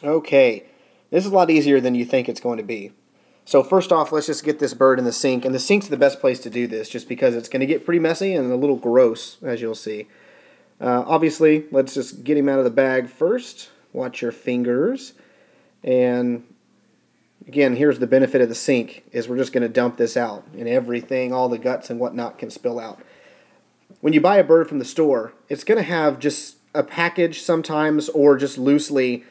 Okay, this is a lot easier than you think it's going to be. So first off, let's just get this bird in the sink, and the sink's the best place to do this just because it's going to get pretty messy and a little gross, as you'll see. Obviously, let's just get him out of the bag first. Watch your fingers. And again, here's the benefit of the sink, is we're just going to dump this out, and everything, all the guts and whatnot can spill out. When you buy a bird from the store, it's going to have just a package sometimes, or just loosely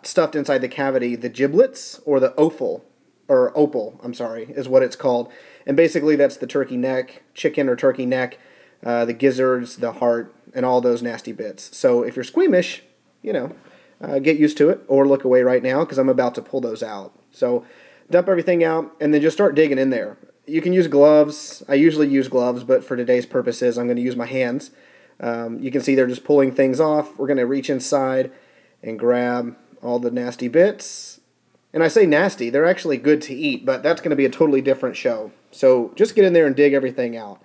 stuffed inside the cavity, the giblets or the opal, is what it's called. And basically that's the turkey neck, chicken or turkey neck, the gizzards, the heart, and all those nasty bits. So if you're squeamish, get used to it, or look away right now because I'm about to pull those out. So dump everything out and then just start digging in there. You can use gloves. I usually use gloves, but for today's purposes I'm going to use my hands. You can see they're just pulling things off. We're going to reach inside and grab all the nasty bits. And I say nasty, they're actually good to eat, but that's going to be a totally different show. So just get in there and dig everything out.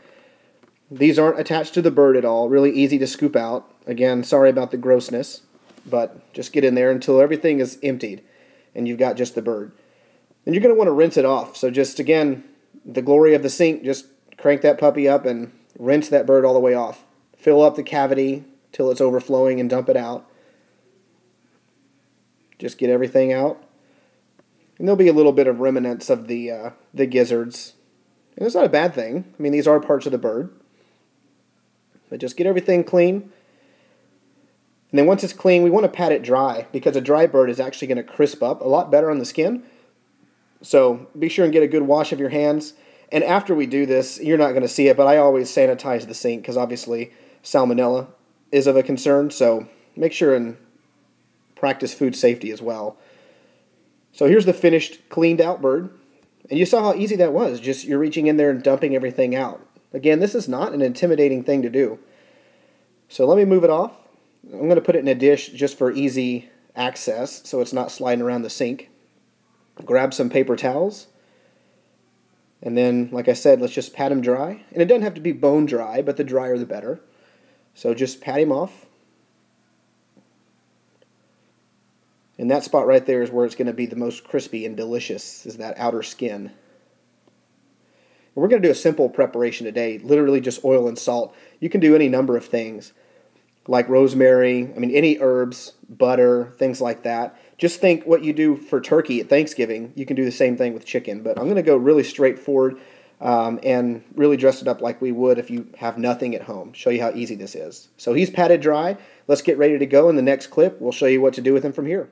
These aren't attached to the bird at all, really easy to scoop out. Again, sorry about the grossness, but just get in there until everything is emptied and you've got just the bird. And you're going to want to rinse it off. So just, again, the glory of the sink, just crank that puppy up and rinse that bird all the way off. Fill up the cavity till it's overflowing and dump it out. Just get everything out. And there'll be a little bit of remnants of the gizzards. And it's not a bad thing. I mean, these are parts of the bird. But just get everything clean. And then once it's clean, we want to pat it dry because a dry bird is actually going to crisp up a lot better on the skin. So be sure and get a good wash of your hands. And after we do this, you're not going to see it, but I always sanitize the sink because obviously salmonella is of a concern. So make sure and practice food safety as well. So here's the finished, cleaned out bird. And you saw how easy that was. Just you're reaching in there and dumping everything out. Again, this is not an intimidating thing to do. So let me move it off. I'm going to put it in a dish just for easy access so it's not sliding around the sink. Grab some paper towels. And then, like I said, let's just pat him dry. And it doesn't have to be bone dry, but the drier the better. So just pat him off. And that spot right there is where it's going to be the most crispy and delicious, is that outer skin. And we're going to do a simple preparation today, literally just oil and salt. You can do any number of things, like rosemary, any herbs, butter, things like that. Just think what you do for turkey at Thanksgiving, you can do the same thing with chicken. But I'm going to go really straightforward and really dress it up like we would if you have nothing at home. Show you how easy this is. So he's patted dry. Let's get ready to go. In the next clip, we'll show you what to do with him from here.